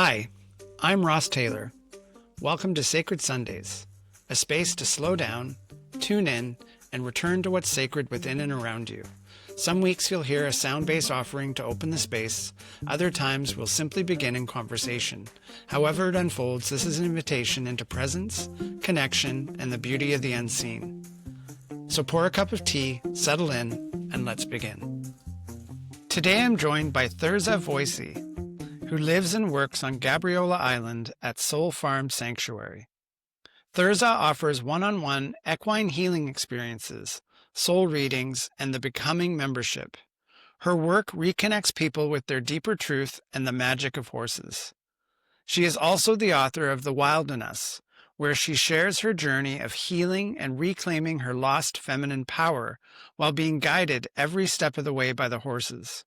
Hi, I'm Ross Tayler. Welcome to Sacred Sundays, a space to slow down, tune in, and return to what's sacred within and around you. Some weeks you'll hear a sound-based offering to open the space. Other times we'll simply begin in conversation. However it unfolds, this is an invitation into presence, connection, and the beauty of the unseen. So pour a cup of tea, settle in, and let's begin. Today I'm joined by Thirza Voysey, who lives and works on Gabriola Island at Soul Farm Sanctuary. Thurza offers one-on-one equine healing experiences, soul readings, and the Becoming membership. Her work reconnects people with their deeper truth and the magic of horses. She is also the author of The Wild in Us, where she shares her journey of healing and reclaiming her lost feminine power while being guided every step of the way by the horses.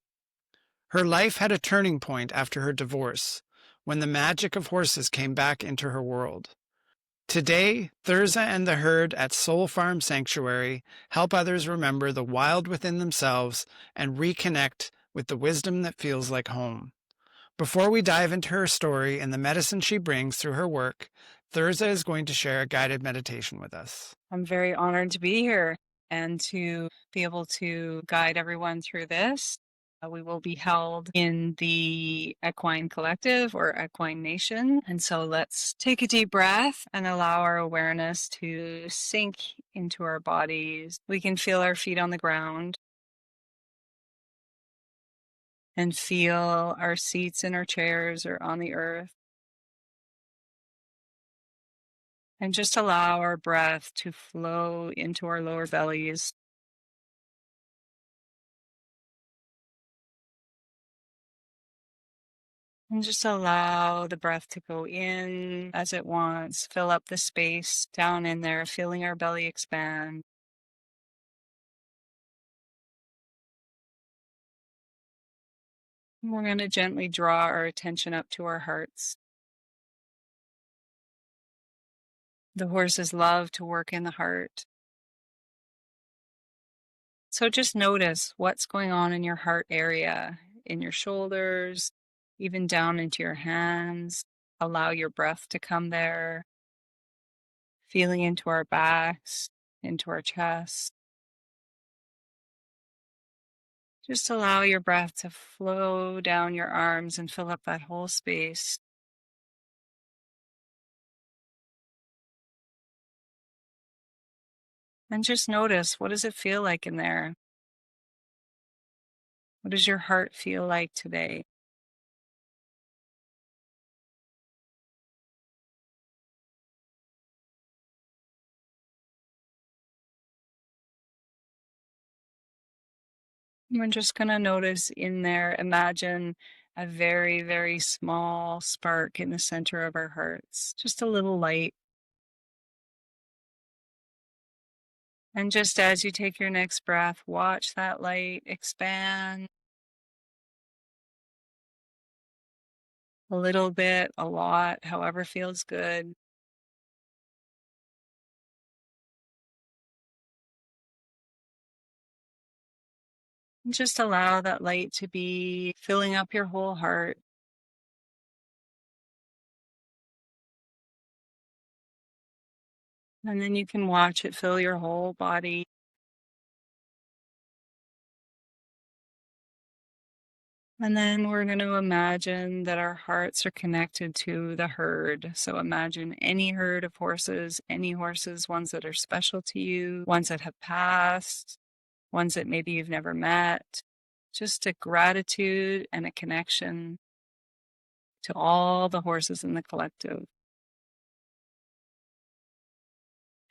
Her life had a turning point after her divorce, when the magic of horses came back into her world. Today, Thurza and the herd at Soul Farm Sanctuary help others remember the wild within themselves and reconnect with the wisdom that feels like home. Before we dive into her story and the medicine she brings through her work, Thurza is going to share a guided meditation with us. I'm very honored to be here and to be able to guide everyone through this. We will be held in the Equine Collective or Equine Nation. And so let's take a deep breath and allow our awareness to sink into our bodies. We can feel our feet on the ground and feel our seats in our chairs or on the earth. And just allow our breath to flow into our lower bellies. And just allow the breath to go in as it wants. Fill up the space down in there, feeling our belly expand. And we're going to gently draw our attention up to our hearts. The horses love to work in the heart. So just notice what's going on in your heart area, in your shoulders, even down into your hands. Allow your breath to come there, feeling into our backs, into our chest. Just allow your breath to flow down your arms and fill up that whole space. And just notice, what does it feel like in there? What does your heart feel like today? We're just going to notice in there, imagine a very, very small spark in the center of our hearts, just a little light. And just as you take your next breath, watch that light expand a little bit, a lot, however feels good. And just allow that light to be filling up your whole heart. And then you can watch it fill your whole body. And then we're going to imagine that our hearts are connected to the herd. So imagine any herd of horses, any horses, ones that are special to you, ones that have passed, ones that maybe you've never met. Just a gratitude and a connection to all the horses in the collective.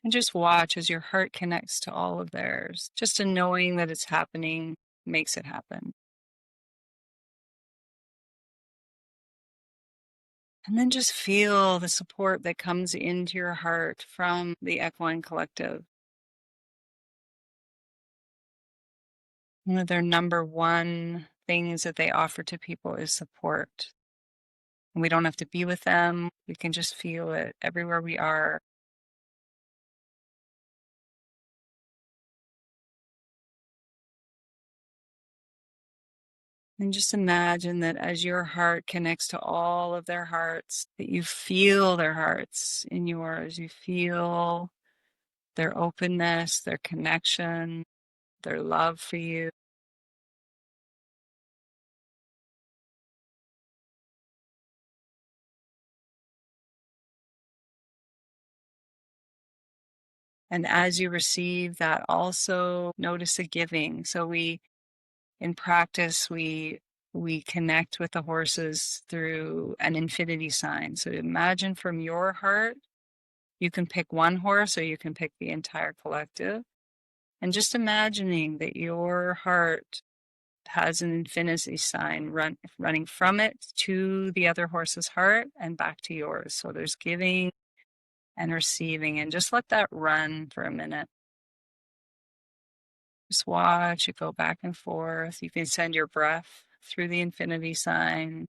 And just watch as your heart connects to all of theirs. Just a knowing that it's happening makes it happen. And then just feel the support that comes into your heart from the Equine Collective. One of their number one things that they offer to people is support. And we don't have to be with them. We can just feel it everywhere we are. And just imagine that as your heart connects to all of their hearts, that you feel their hearts in yours. You feel their openness, their connection, their love for you. And as you receive that, also notice a giving. So in practice, we connect with the horses through an infinity sign. So imagine from your heart, you can pick one horse or you can pick the entire collective. And just imagining that your heart has an infinity sign running from it to the other horse's heart and back to yours. So there's giving and receiving, and just let that run for a minute. Just watch it go back and forth. You can send your breath through the infinity sign.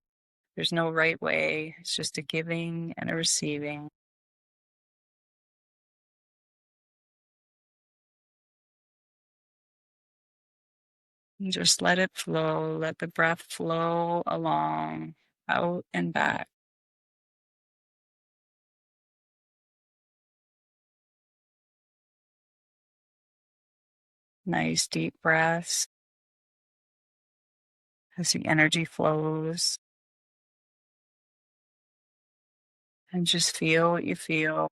There's no right way. It's just a giving and a receiving. And just let it flow. Let the breath flow along, out and back. Nice deep breaths as the energy flows. And just feel what you feel.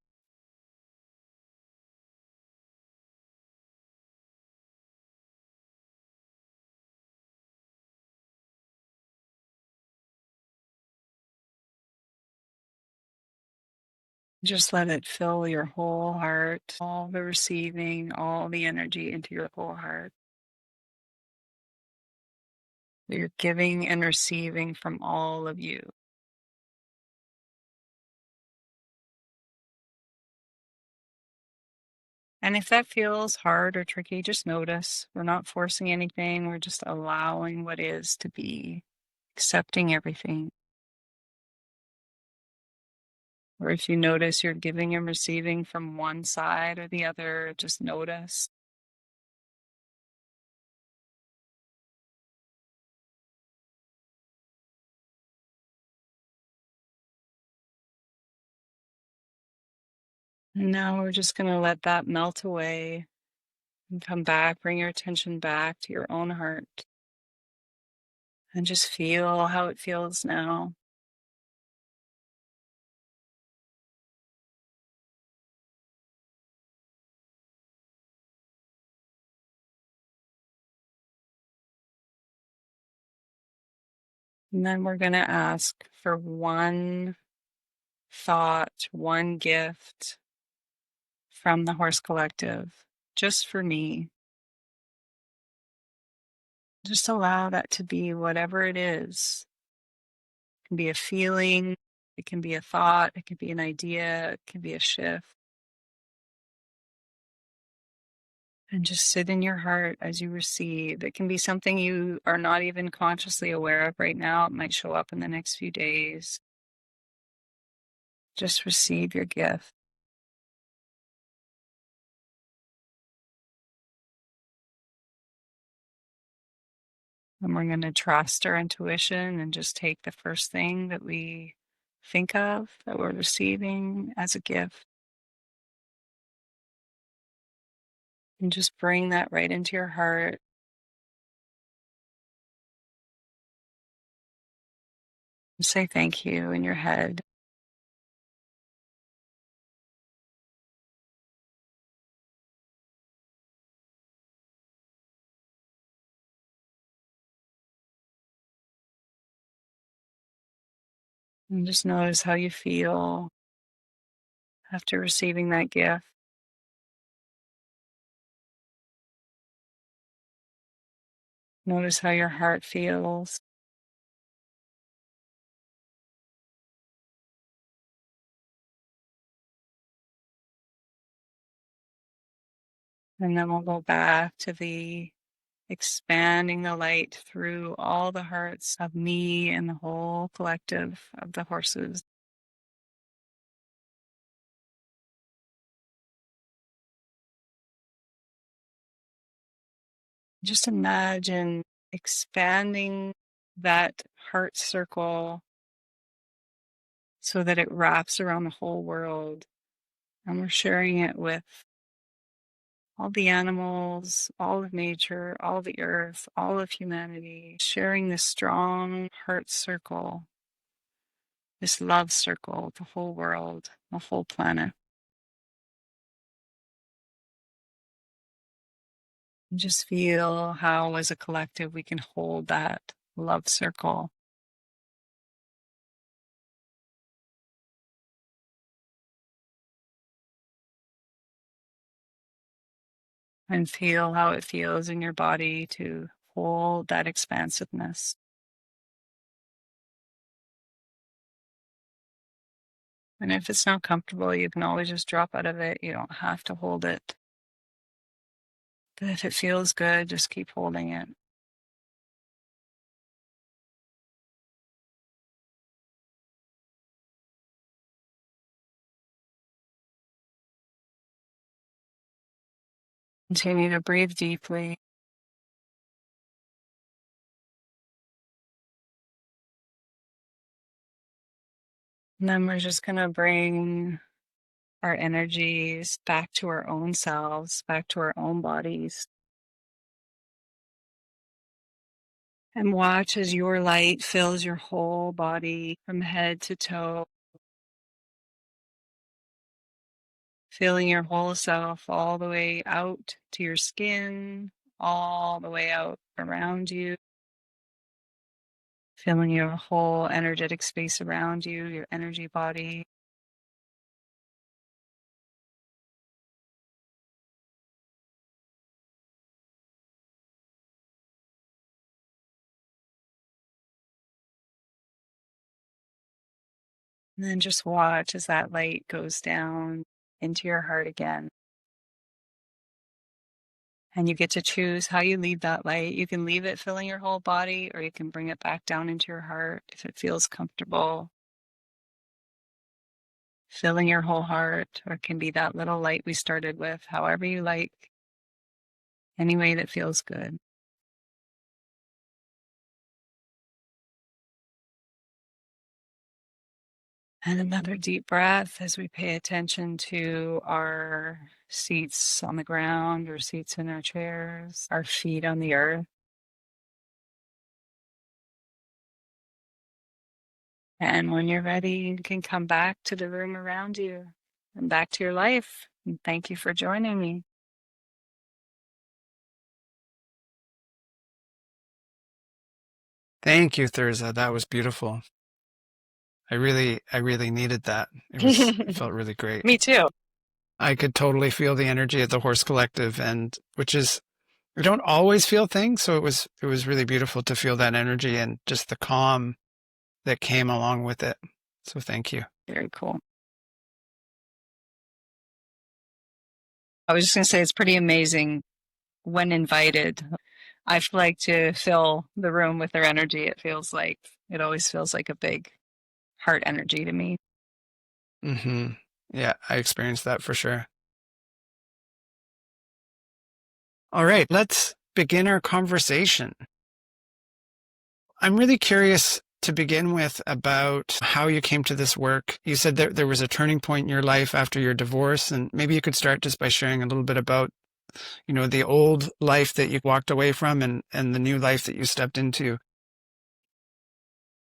Just let it fill your whole heart, all the receiving, all the energy into your whole heart. You're giving and receiving from all of you. And if that feels hard or tricky, just notice. We're not forcing anything. We're just allowing what is to be, accepting everything. Or if you notice you're giving and receiving from one side or the other, just notice. And now we're just going to let that melt away and come back. Bring your attention back to your own heart and just feel how it feels now. And then we're going to ask for one thought, one gift from the Horse Collective, just for me. Just allow that to be whatever it is. It can be a feeling, it can be a thought, it can be an idea, it can be a shift. And just sit in your heart as you receive. It can be something you are not even consciously aware of right now. It might show up in the next few days. Just receive your gift. And we're going to trust our intuition and just take the first thing that we think of that we're receiving as a gift and just bring that right into your heart. And say thank you in your head. And just notice how you feel after receiving that gift. Notice how your heart feels. And then we'll go back to the expanding the light through all the hearts of me and the whole collective of the horses. Just imagine expanding that heart circle so that it wraps around the whole world. And we're sharing it with all the animals, all of nature, all the earth, all of humanity, sharing this strong heart circle, this love circle, the whole world, the whole planet. And just feel how, as a collective, we can hold that love circle. And feel how it feels in your body to hold that expansiveness. And if it's not comfortable, you can always just drop out of it. You don't have to hold it. But if it feels good, just keep holding it. Continue to breathe deeply. And then we're just going to bring our energies back to our own selves, back to our own bodies. And watch as your light fills your whole body from head to toe, filling your whole self all the way out to your skin, all the way out around you, filling your whole energetic space around you, your energy body. And then just watch as that light goes down into your heart again. And you get to choose how you leave that light. You can leave it filling your whole body, or you can bring it back down into your heart if it feels comfortable. Filling your whole heart, or it can be that little light we started with, however you like, any way that feels good. And another deep breath as we pay attention to our seats on the ground or seats in our chairs, our feet on the earth. And when you're ready, you can come back to the room around you and back to your life. And thank you for joining me. Thank you, Thurza. That was beautiful. I really needed that. It felt really great. Me too. I could totally feel the energy of the horse collective, and which is, we don't always feel things, so it was really beautiful to feel that energy and just the calm that came along with it. So thank you. Very cool. I was just going to say it's pretty amazing when invited. I like to fill the room with their energy. It always feels like a big heart energy to me. Mm-hmm. Yeah, I experienced that for sure. All right, let's begin our conversation. I'm really curious to begin with about how you came to this work. You said that there was a turning point in your life after your divorce, and maybe you could start just by sharing a little bit about, the old life that you walked away from and the new life that you stepped into.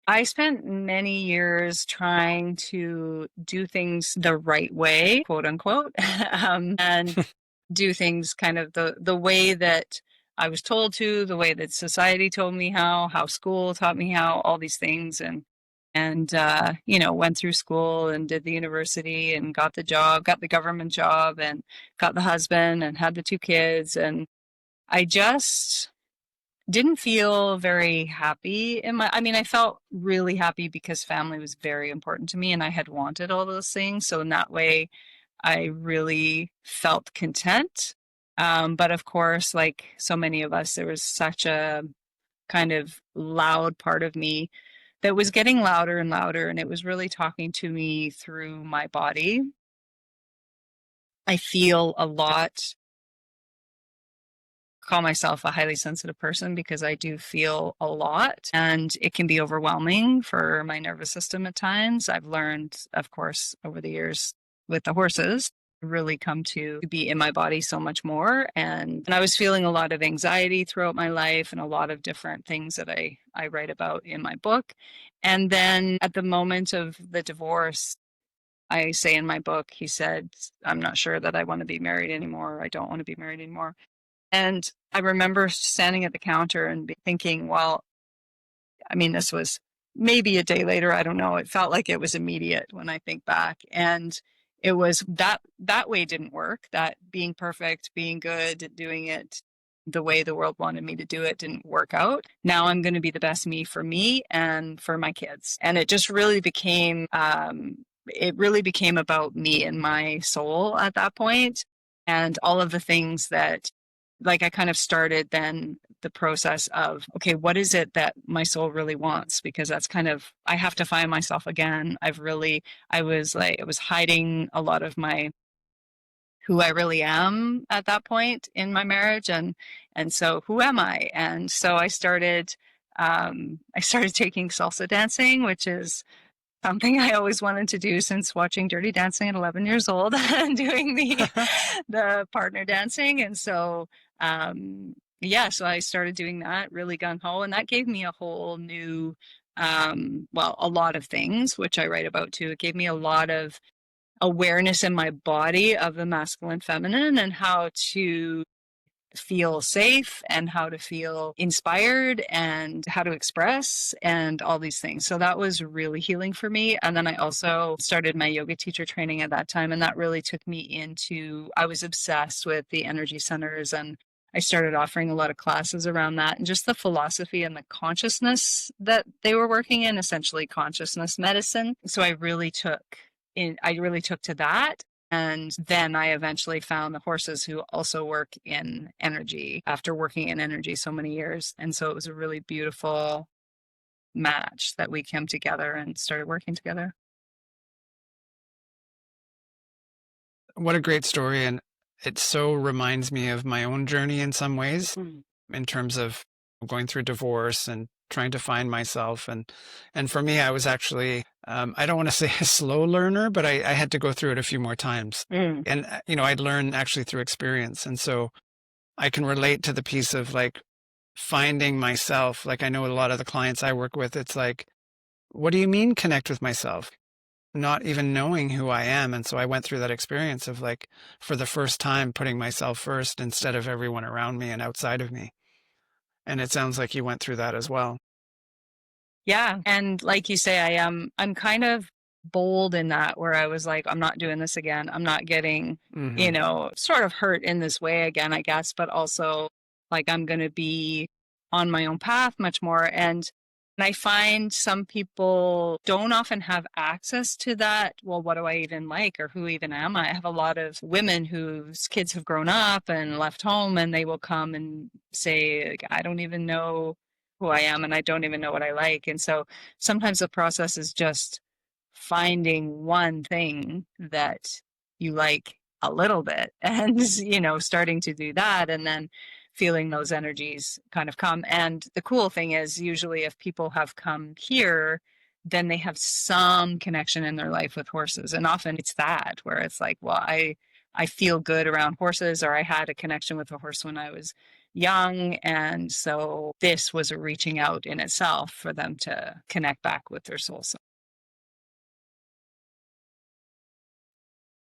I spent many years trying to do things the right way, quote unquote, and do things kind of the way that I was told to, the way that society told me how school taught me how, all these things, and went through school and did the university and got the job, got the government job, and got the husband and had the two kids, and I just didn't feel very happy I felt really happy because family was very important to me and I had wanted all those things. So in that way, I really felt content. But of course, like so many of us, there was such a kind of loud part of me that was getting louder and louder, and it was really talking to me through my body. I feel a lot call myself a highly sensitive person because I do feel a lot and it can be overwhelming for my nervous system at times. I've learned, of course, over the years with the horses, really come to be in my body so much more. And I was feeling a lot of anxiety throughout my life and a lot of different things that I write about in my book. And then at the moment of the divorce, I say in my book, he said, I'm not sure that I want to be married anymore. I don't want to be married anymore. And I remember standing at the counter and thinking, well, I mean, this was maybe a day later. I don't know. It felt like it was immediate when I think back. And it was that way didn't work. That being perfect, being good, doing it the way the world wanted me to do it didn't work out. Now I'm going to be the best me for me and for my kids. And it just really became, it really became about me and my soul at that point, and all of the things that, like, I kind of started then the process of, okay, what is it that my soul really wants? Because that's kind of, I have to find myself again. I was like, I was hiding a lot of my, who I really am at that point in my marriage. And so who am I? And so I started taking salsa dancing, which is something I always wanted to do since watching Dirty Dancing at 11 years old and doing the partner dancing. And so, yeah, so I started doing that really gung ho, and that gave me a whole new, well, a lot of things, which I write about too. It gave me a lot of awareness in my body of the masculine feminine and how to feel safe and how to feel inspired and how to express and all these things. So that was really healing for me. And then I also started my yoga teacher training at that time. And that really took me into, I was obsessed with the energy centers, and I started offering a lot of classes around that and just the philosophy and the consciousness that they were working in, essentially consciousness medicine. So I really took to that. And then I eventually found the horses who also work in energy after working in energy so many years. And so it was a really beautiful match that we came together and started working together. What a great story. And it so reminds me of my own journey in some ways, in terms of going through divorce and trying to find myself. And for me, I was actually, I don't want to say a slow learner, but I had to go through it a few more times. And, I'd learn actually through experience. And so I can relate to the piece of like finding myself. Like, I know a lot of the clients I work with, it's like, what do you mean connect with myself? Not even knowing who I am. And so I went through that experience of like, for the first time, putting myself first instead of everyone around me and outside of me. And it sounds like you went through that as well. Yeah. And like you say, I'm kind of bold in that, where I was like, I'm not doing this again. I'm not getting, sort of hurt in this way again, I guess, but also like I'm going to be on my own path much more. And I find some people don't often have access to that. Well, what do I even like, or who even am I? I have a lot of women whose kids have grown up and left home, and they will come and say, like, I don't even know who I am and I don't even know what I like. And so sometimes the process is just finding one thing that you like a little bit and, starting to do that, and then feeling those energies kind of come. And the cool thing is, usually if people have come here, then they have some connection in their life with horses. And often it's that, where it's like, well, I feel good around horses, or I had a connection with a horse when I was young. And so this was a reaching out in itself for them to connect back with their soul.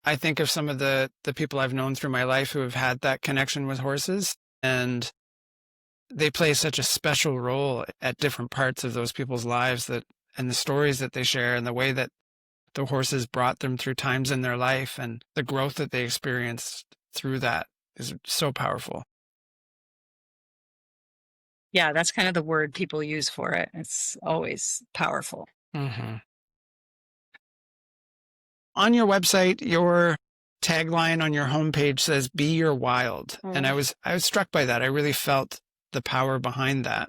I think of some of the people I've known through my life who have had that connection with horses, and they play such a special role at different parts of those people's lives, and the stories that they share and the way that the horses brought them through times in their life and the growth that they experienced through that is so powerful. Yeah, that's kind of the word people use for it. It's always powerful. Mm-hmm. On your website, your tagline on your homepage says, "Be your wild." And I was struck by that. I really felt the power behind that.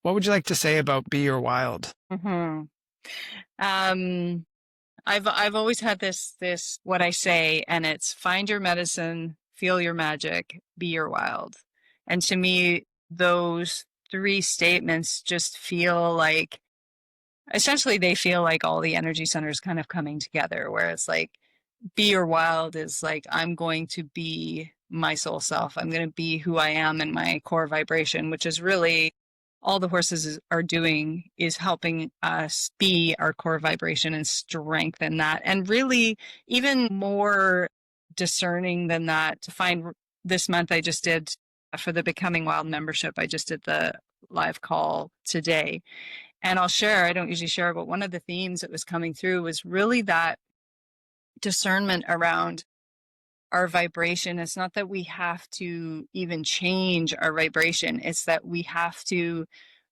What would you like to say about "Be your wild"? Mm-hmm. I've always had this what I say, and it's find your medicine, feel your magic, be your wild. And to me, those three statements just feel like, essentially, they feel like all the energy centers kind of coming together, where it's like, be your wild is like, I'm going to be my soul self. I'm going to be who I am in my core vibration, which is really all the are doing, is helping us be our core vibration and strengthen that. And really, even more discerning than that, to find this month, I just did for the Becoming Wild membership, I just did the live call today. And I'll share, I don't usually share, but one of the themes that was coming through was really that discernment around our vibration. It's not that we have to even change our vibration, it's that we have to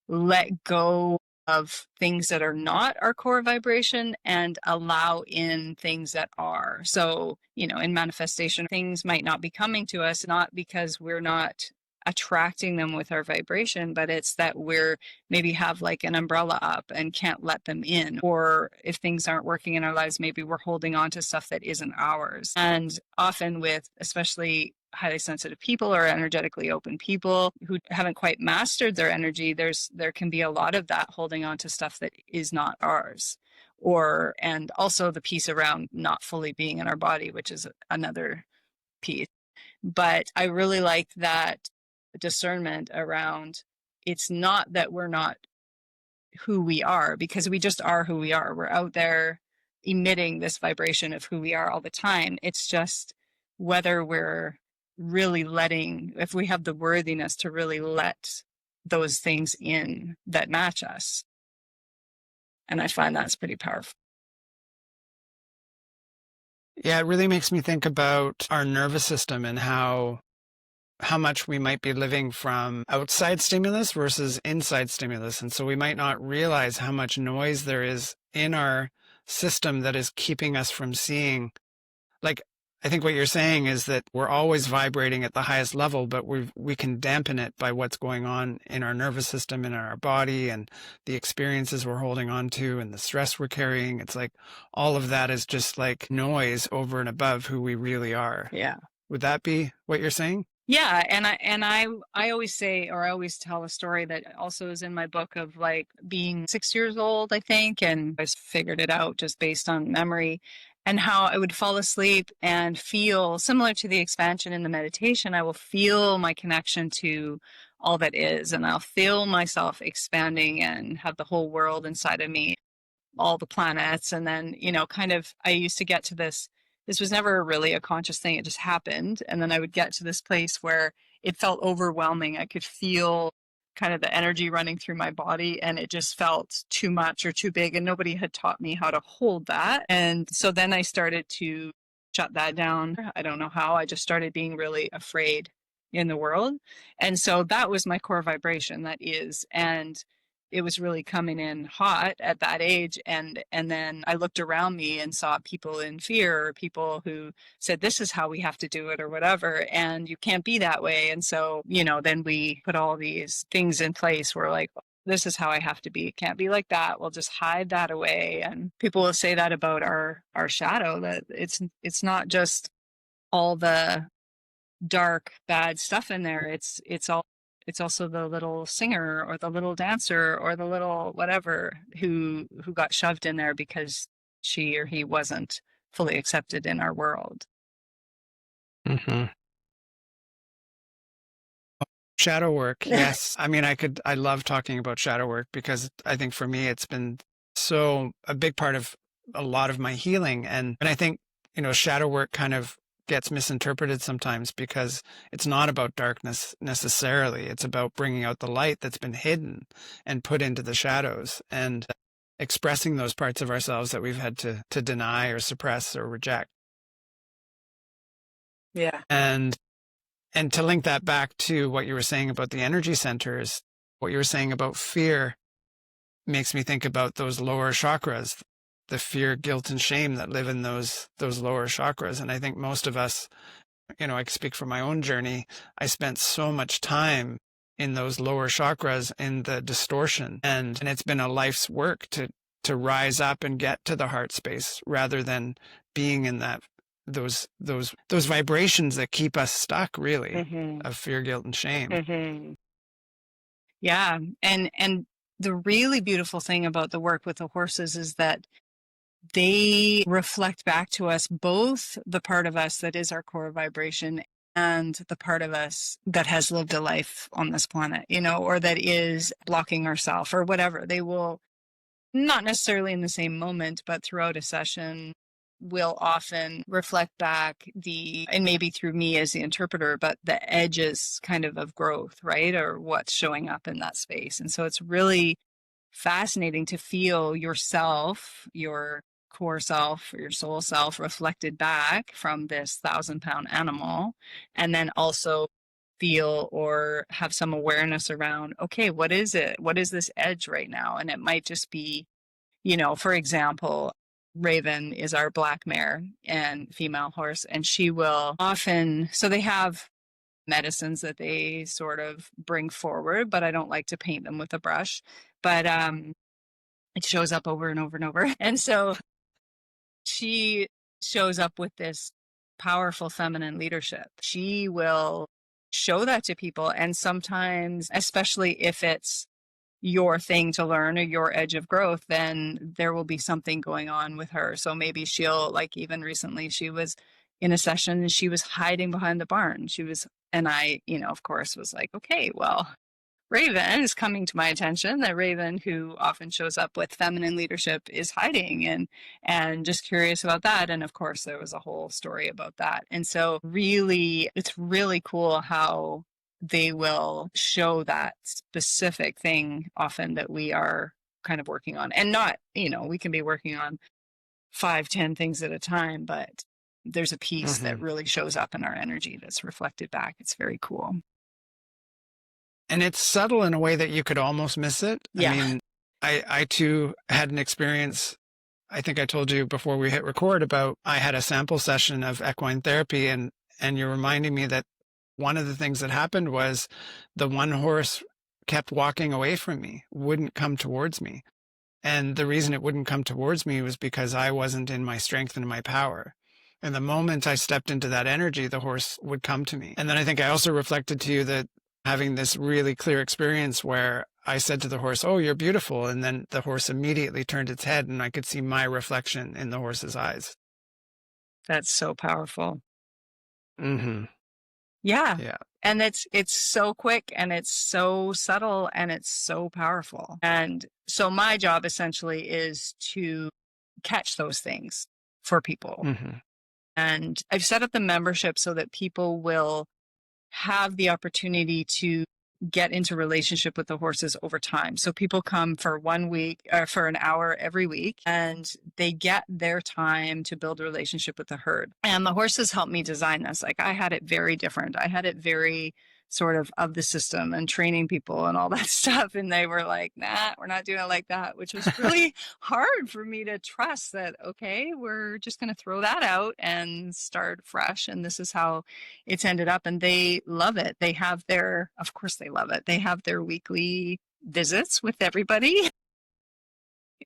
let go of things that are not our core vibration and allow in things that are. So, in manifestation, things might not be coming to us, not because we're not attracting them with our vibration, but it's that we're maybe have like an umbrella up and can't let them in. Or if things aren't working in our lives, maybe we're holding on to stuff that isn't ours. And often with especially highly sensitive people or energetically open people who haven't quite mastered their energy, there can be a lot of that holding on to stuff that is not ours. And also the piece around not fully being in our body, which is another piece. But I really like that discernment around, it's not that we're not who we are, because we just are who we are. We're out there emitting this vibration of who we are all the time. It's just whether we're really if we have the worthiness to really let those things in that match us. And I find that's pretty powerful. Yeah, it really makes me think about our nervous system and how much we might be living from outside stimulus versus inside stimulus. And so we might not realize how much noise there is in our system that is keeping us from seeing. Like, I think what you're saying is that we're always vibrating at the highest level, but we can dampen it by what's going on in our nervous system and in our body and the experiences we're holding on to and the stress we're carrying. It's like all of that is just like noise over and above who we really are. Yeah. Would that be what you're saying? Yeah, and I always say, or I always tell a story that also is in my book of like being 6 years old, I think, and I figured it out just based on memory, and how I would fall asleep and feel similar to the expansion in the meditation. I will feel my connection to all that is, and I'll feel myself expanding and have the whole world inside of me, all the planets. And then, kind of, I used to get to this was never really a conscious thing. It just happened. And then I would get to this place where it felt overwhelming. I could feel kind of the energy running through my body, and it just felt too much or too big. And nobody had taught me how to hold that. And so then I started to shut that down. I don't know how. I just started being really afraid in the world. And so that was my core vibration, that is. And it was really coming in hot at that age. And then I looked around me and saw people in fear, or people who said, this is how we have to do it, or whatever, and you can't be that way. And so, then we put all these things in place where like, this is how I have to be. It can't be like that. We'll just hide that away. And people will say that about our shadow, that it's not just all the dark, bad stuff in there. It's also the little singer or the little dancer or the little whatever who got shoved in there because she or he wasn't fully accepted in our world. Mm-hmm. Shadow work. Yes. I mean, I love talking about shadow work because I think for me, it's been a big part of a lot of my healing. And I think, shadow work kind of gets misinterpreted sometimes because it's not about darkness necessarily. It's about bringing out the light that's been hidden and put into the shadows and expressing those parts of ourselves that we've had to deny or suppress or reject. Yeah. And to link that back to what you were saying about the energy centers, what you were saying about fear makes me think about those lower chakras, the fear, guilt, and shame that live in those lower chakras. And I think most of us, I can speak from my own journey. I spent so much time in those lower chakras in the distortion, and it's been a life's work to rise up and get to the heart space rather than being in that those vibrations that keep us stuck, really, Mm-hmm. of fear, guilt, and shame. Mm-hmm. Yeah. And the really beautiful thing about the work with the horses is that they reflect back to us both the part of us that is our core vibration and the part of us that has lived a life on this planet, or that is blocking ourselves or whatever. They will, not necessarily in the same moment, but throughout a session, will often reflect back and maybe through me as the interpreter, but the edges kind of growth, right? Or what's showing up in that space. And so it's really fascinating to feel yourself, your core self, or your soul self reflected back from this 1,000-pound animal, and then also feel or have some awareness around, okay, what is it? What is this edge right now? And it might just be, for example, Raven is our black mare and female horse, and she will often, so they have medicines that they sort of bring forward, but I don't like to paint them with a brush. But it shows up over and over and over. And so she shows up with this powerful feminine leadership. She will show that to people. And sometimes, especially if it's your thing to learn or your edge of growth, then there will be something going on with her. So maybe she'll, like, even recently, she was in a session and she was hiding behind the barn. And I, of course, was like, okay, well, Raven is coming to my attention. That Raven, who often shows up with feminine leadership, is hiding, and just curious about that. And of course, there was a whole story about that. And so really, it's really cool how they will show that specific thing often that we are kind of working on. And not, we can be working on 5, 10 things at a time, but there's a piece that really shows up in our energy that's reflected back. It's very cool. And it's subtle in a way that you could almost miss it. Yeah. I mean, I too had an experience. I think I told you before we hit record about, I had a sample session of equine therapy, and you're reminding me that one of the things that happened was the one horse kept walking away from me, wouldn't come towards me. And the reason it wouldn't come towards me was because I wasn't in my strength and my power. And the moment I stepped into that energy, the horse would come to me. And then I think I also reflected to you that having this really clear experience where I said to the horse, "Oh, you're beautiful." And then the horse immediately turned its head and I could see my reflection in the horse's eyes. That's so powerful. Mm-hmm. Yeah. Yeah. And it's so quick and it's so subtle and it's so powerful. And so my job essentially is to catch those things for people. Mm-hmm. And I've set up the membership so that people will have the opportunity to get into relationship with the horses over time. So people come for 1 week or for an hour every week, and they get their time to build a relationship with the herd. And the horses helped me design this. Like, I had it very different. I had it very sort of the system and training people and all that stuff. And they were like, nah, we're not doing it like that, which was really hard for me to trust that, okay, we're just going to throw that out and start fresh. And this is how it's ended up. And they love it. Of course they love it. They have their weekly visits with everybody.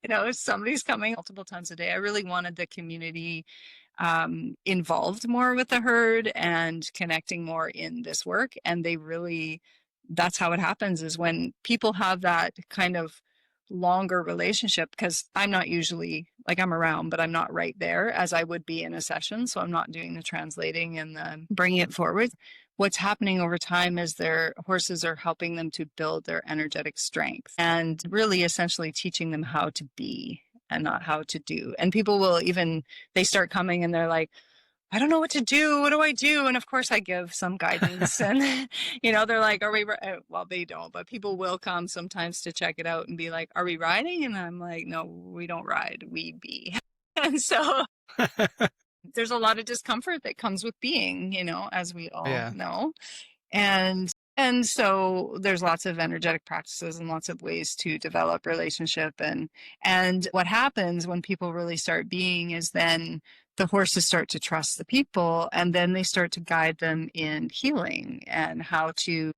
If somebody's coming multiple times a day. I really wanted the community involved more with the herd and connecting more in this work. And that's how it happens, is when people have that kind of longer relationship, because I'm not usually, like, I'm around, but I'm not right there as I would be in a session. So I'm not doing the translating and the bringing it forward. What's happening over time is their horses are helping them to build their energetic strength and really essentially teaching them how to be and not how to do. And people they start coming and they're like, I don't know what to do. What do I do? And of course I give some guidance and, they're like, well, they don't, but people will come sometimes to check it out and be like, are we riding? And I'm like, no, we don't ride, we be. And so there's a lot of discomfort that comes with being, as we all know. And so there's lots of energetic practices and lots of ways to develop relationship. And what happens when people really start being is then the horses start to trust the people, and then they start to guide them in healing and how to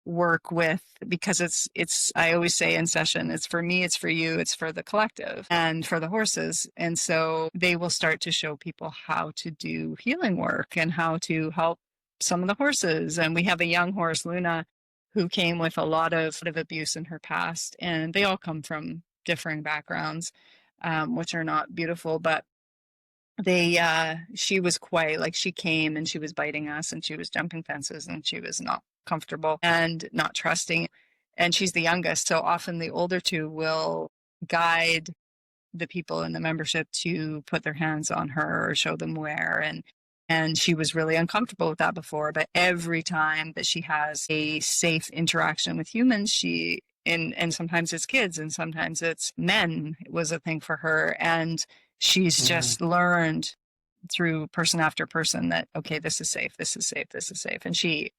work with, because it's I always say in session, it's for me, it's for you, it's for the collective and for the horses. And so they will start to show people how to do healing work and how to help some of the horses. And we have a young horse, Luna, who came with a lot of abuse in her past, and they all come from differing backgrounds, which are not beautiful, but they she was quite like, she came and she was biting us and she was jumping fences and she was not comfortable and not trusting, and she's the youngest, so often the older two will guide the people in the membership to put their hands on her or show them where, and she was really uncomfortable with that before, but every time that she has a safe interaction with humans, and sometimes it's kids and sometimes it's men, it was a thing for her, and she's just learned through person after person that, okay, this is safe, this is safe, this is safe. And she,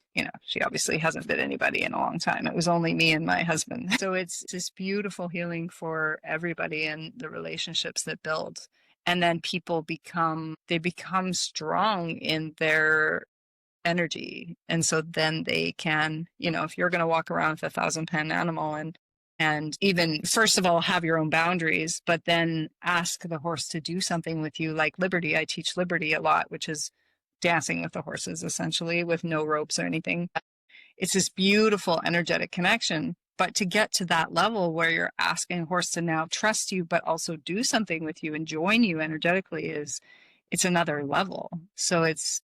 she obviously hasn't bit anybody in a long time. It was only me and my husband. So it's this beautiful healing for everybody and the relationships that build. And then people become strong in their energy. And so then they can, if you're going to walk around with a 1,000-pound animal and even, first of all, have your own boundaries, but then ask the horse to do something with you, like liberty. I teach liberty a lot, which is dancing with the horses, essentially, with no ropes or anything. It's this beautiful energetic connection. But to get to that level where you're asking a horse to now trust you, but also do something with you and join you energetically, it's another level. So it's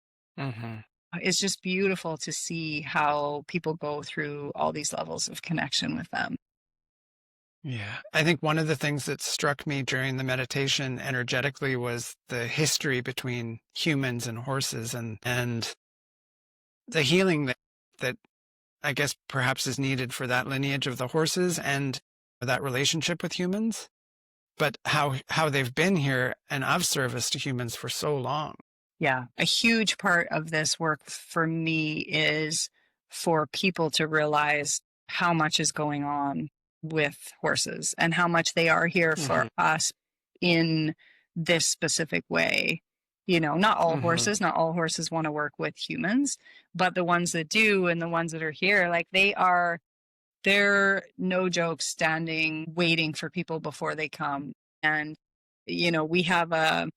just beautiful to see how people go through all these levels of connection with them. Yeah. I think one of the things that struck me during the meditation energetically was the history between humans and horses, and the healing that I guess perhaps is needed for that lineage of the horses and that relationship with humans, but how they've been here and of service to humans for so long. Yeah. A huge part of this work for me is for people to realize how much is going on with horses and how much they are here for us in this specific way. Not all horses want to work with humans, but the ones that do and the ones that are here, like they're no joke standing, waiting for people before they come. And, we have a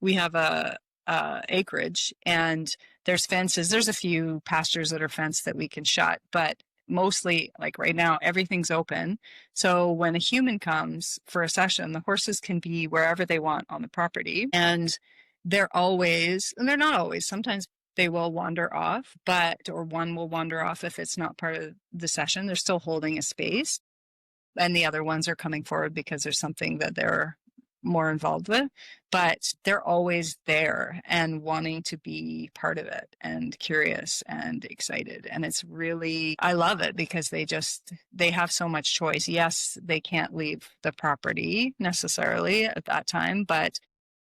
acreage and there's fences. There's a few pastures that are fenced that we can shut, but mostly, like right now, everything's open. So when a human comes for a session, the horses can be wherever they want on the property. And they're not always, sometimes they will wander off, or one will wander off if it's not part of the session. They're still holding a space. And the other ones are coming forward because there's something that they're more involved with, but they're always there and wanting to be part of it and curious and excited. And it's really, I love it because they have so much choice. Yes, they can't leave the property necessarily at that time, but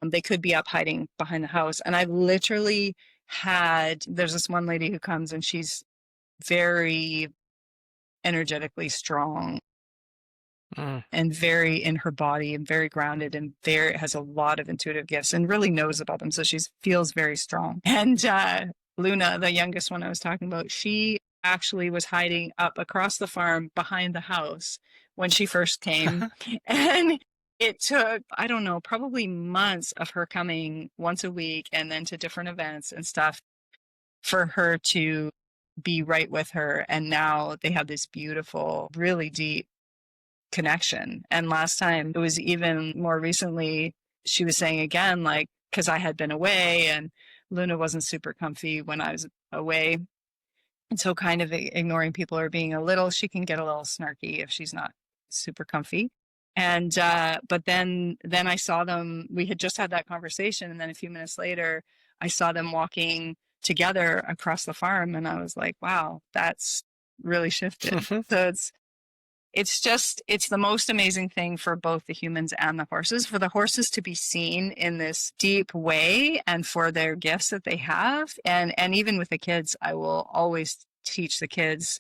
they could be up hiding behind the house. And I've literally there's this one lady who comes and she's very energetically strong and very in her body and very grounded and has a lot of intuitive gifts and really knows about them. So she feels very strong. And Luna, the youngest one I was talking about, she actually was hiding up across the farm behind the house when she first came. And it took, I don't know, probably months of her coming once a week and then to different events and stuff for her to be right with her. And now they have this beautiful, really deep connection. And last time, it was even more recently, she was saying again, like, because I had been away and Luna wasn't super comfy when I was away. And so kind of ignoring people or being she can get a little snarky if she's not super comfy. And, but then I saw them, we had just had that conversation. And then a few minutes later, I saw them walking together across the farm. And I was like, wow, that's really shifted. So it's the most amazing thing for both the humans and the horses, for the horses to be seen in this deep way and for their gifts that they have. And even with the kids, I will always teach the kids,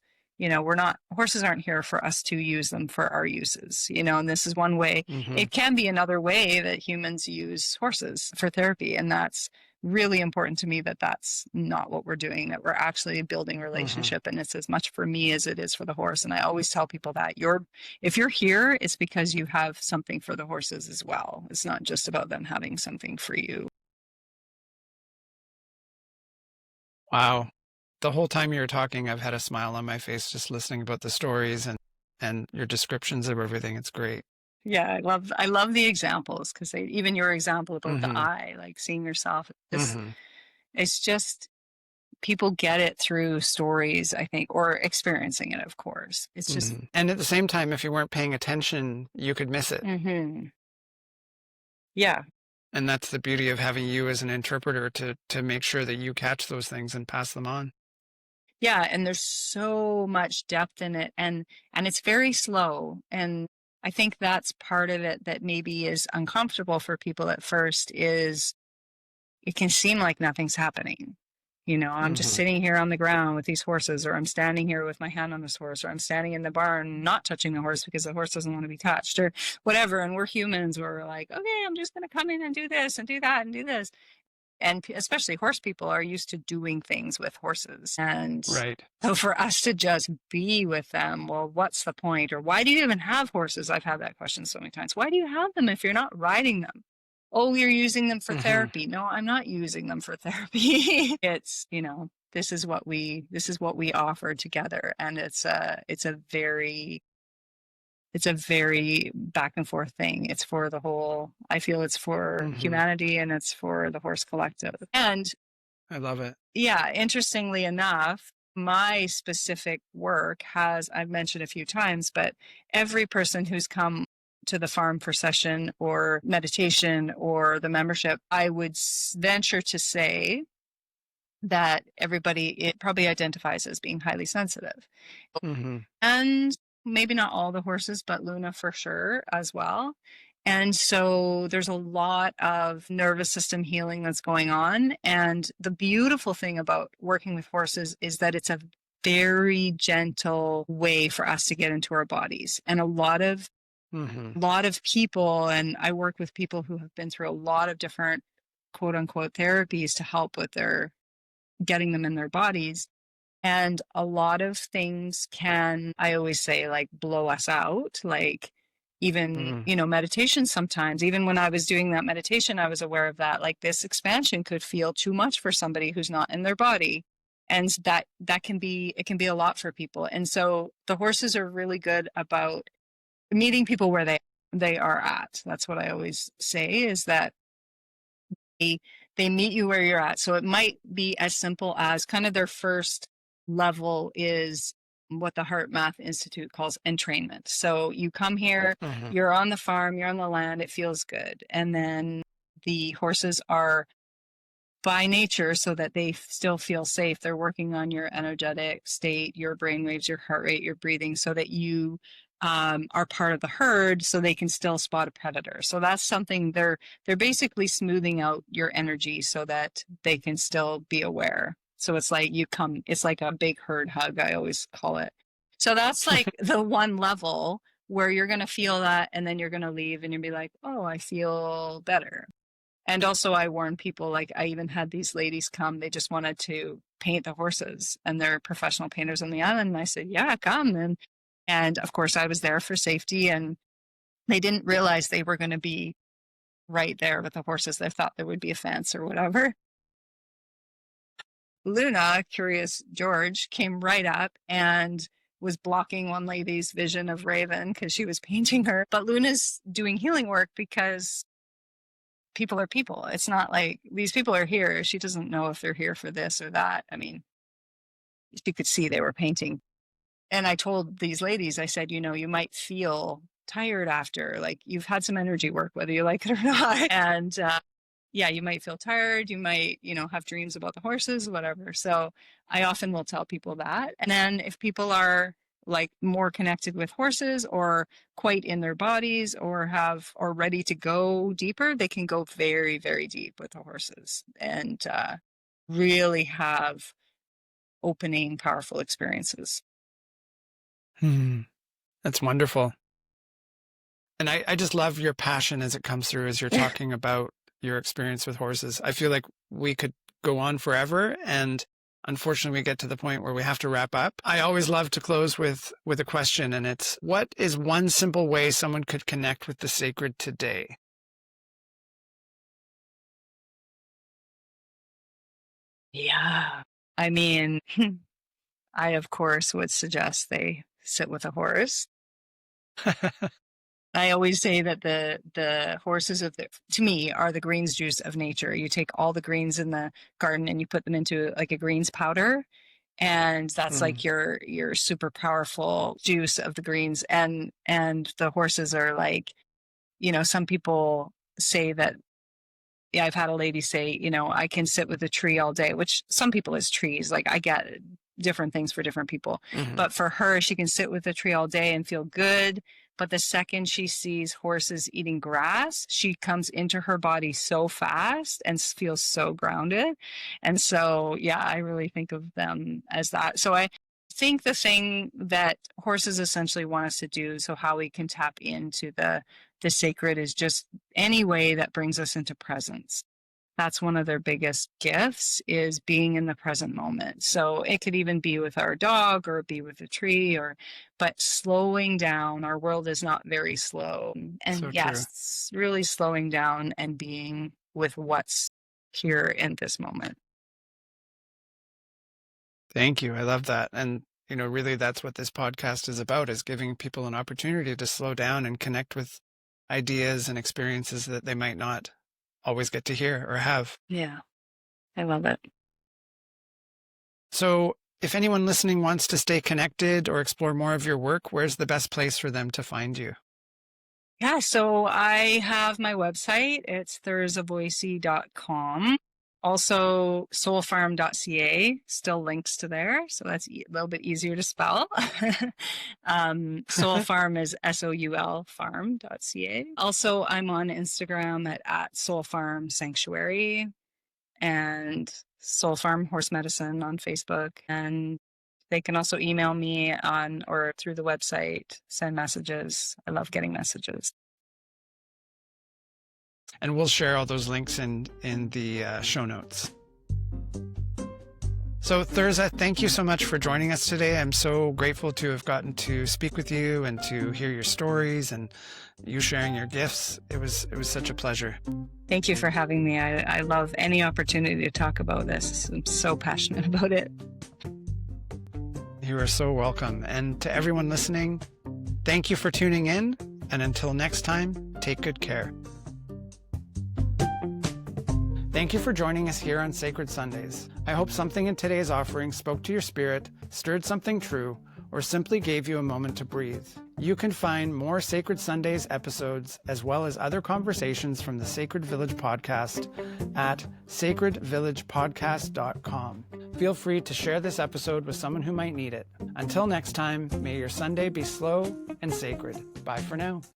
horses aren't here for us to use them for our uses, and this is one way. Mm-hmm. It can be another way that humans use horses for therapy. And that's really important to me, that that's not what we're doing, that we're actually building Mm-hmm. relationship. And it's as much for me as it is for the horse. And I always tell people that if you're here, it's because you have something for the horses as well. It's not just about them having something for you. Wow. The whole time you were talking, I've had a smile on my face just listening about the stories and your descriptions of everything. It's great. Yeah, I love the examples, because even your example about the Mm-hmm. eye, like seeing yourself, Mm-hmm. it's just people get it through stories, I think, or experiencing it, of course. It's just, Mm-hmm. And at the same time, if you weren't paying attention, you could miss it. hmm yeah, And that's the beauty of having you as an interpreter to make sure that you catch those things and pass them on. yeah. And there's so much depth in it, and it's very slow. And I think that's part of it that maybe is uncomfortable for people at first, is it can seem like nothing's happening. I'm just Mm-hmm. sitting here on the ground with these horses, or I'm standing here with my hand on this horse, or I'm standing in the barn not touching the horse because the horse doesn't want to be touched, or whatever. And we're humans, we're like, okay, I'm just going to come in and do this and do that and do this. And especially horse people are used to doing things with horses. And Right. so for us to just be with them, well, what's the point? Or why do you even have horses? I've had that question so many times. Why do you have them if you're not riding them? Oh, you're using them for Mm-hmm. therapy. No, I'm not using them for therapy. It's, this is what we offer together. And it's a very back and forth thing. It's for the whole, I feel it's for Mm-hmm. humanity, and it's for the horse collective. And I love it. yeah, interestingly enough, my specific work has, I've mentioned a few times, but every person who's come to the farm for session or meditation or the membership, I would venture to say that everybody, it probably identifies as being highly sensitive. Mm-hmm. And maybe not all the horses, but Luna for sure as well. And so there's a lot of nervous system healing that's going on. And the beautiful thing about working with horses is that it's a very gentle way for us to get into our bodies. And Mm-hmm. lot of people, and I work with people who have been through a lot of different quote unquote therapies to help with their getting them in their bodies. And a lot of things can, I always say, like blow us out. Like even, Mm-hmm. meditation sometimes, even when I was doing that meditation, I was aware of that. Like this expansion could feel too much for somebody who's not in their body. And that can be, it can be a lot for people. And so the horses are really good about meeting people where they are at. That's what I always say, is that they, they meet you where you're at. So it might be as simple as kind of their first level is what the Heart Math Institute calls entrainment. So you come here, Mm-hmm. you're on the farm, you're on the land, it feels good. And then the horses are by nature, so that they still feel safe. They're working on your energetic state, your brain waves, your heart rate, your breathing, so that you are part of the herd, so they can still spot a predator. So that's something they're basically smoothing out your energy so that they can still be aware. So it's like it's like a big herd hug, I always call it. So that's like the one level where you're going to feel that, and then you're going to leave and you'll be like, oh, I feel better. And also, I warn people, like, I even had these ladies come, they just wanted to paint the horses, and they're professional painters on the island. And I said, yeah, come. And of course, I was there for safety, and they didn't realize they were going to be right there with the horses. They thought there would be a fence or whatever. Luna, Curious George, came right up and was blocking one lady's vision of Raven because she was painting her. But Luna's doing healing work because people are people. It's not like these people are here. She doesn't know if they're here for this or that. I mean, you could see they were painting. And I told these ladies, I said, you might feel tired after, like you've had some energy work, whether you like it or not. And yeah, you might feel tired. You might, have dreams about the horses, whatever. So I often will tell people that. And then if people are like more connected with horses, or quite in their bodies, or ready to go deeper, they can go very, very deep with the horses, and really have opening, powerful experiences. Hmm. That's wonderful. And I just love your passion as it comes through as you're talking about your experience with horses. I feel like we could go on forever, and unfortunately we get to the point where we have to wrap up. I always love to close with a question, and it's, what is one simple way someone could connect with the sacred today? Yeah. I mean, I, of course, would suggest they sit with a horse. I always say that the horses to me, are the greens juice of nature. You take all the greens in the garden and you put them into like a greens powder, and that's Mm, like your super powerful juice of the greens. And the horses are like, some people say that, yeah, I've had a lady say, I can sit with a tree all day, which some people is trees. Like, I get different things for different people. mhm. But for her, she can sit with a tree all day and feel good. But the second she sees horses eating grass, she comes into her body so fast and feels so grounded. And so, yeah, I really think of them as that. So I think the thing that horses essentially want us to do, so how we can tap into the sacred, is just any way that brings us into presence. That's one of their biggest gifts, is being in the present moment. So it could even be with our dog or be with a tree, but slowing down. Our world is not very slow. And So true. yes, really slowing down and being with what's here in this moment. Thank you. I love that. And, really that's what this podcast is about, is giving people an opportunity to slow down and connect with ideas and experiences that they might not always get to hear or have. Yeah, I love it. So if anyone listening wants to stay connected or explore more of your work, where's the best place for them to find you? Yeah, so I have my website. It's thurzavoysey.com. Also, soulfarm.ca still links to there. So that's a little bit easier to spell. Soul Farm is SOUL farm.ca. Also, I'm on Instagram at Soul Farm Sanctuary and Soul Farm Horse Medicine on Facebook. And they can also email me on or through the website, send messages. I love getting messages. And we'll share all those links in the show notes. So Thurza, thank you so much for joining us today. I'm so grateful to have gotten to speak with you and to hear your stories and you sharing your gifts. It was such a pleasure. Thank you for having me. I love any opportunity to talk about this. I'm so passionate about it. You are so welcome. And to everyone listening, thank you for tuning in. And until next time, take good care. Thank you for joining us here on Sacred Sundays. I hope something in today's offering spoke to your spirit, stirred something true, or simply gave you a moment to breathe. You can find more Sacred Sundays episodes, as well as other conversations from the Sacred Village podcast at sacredvillagepodcast.com. Feel free to share this episode with someone who might need it. Until next time, may your Sunday be slow and sacred. Bye for now.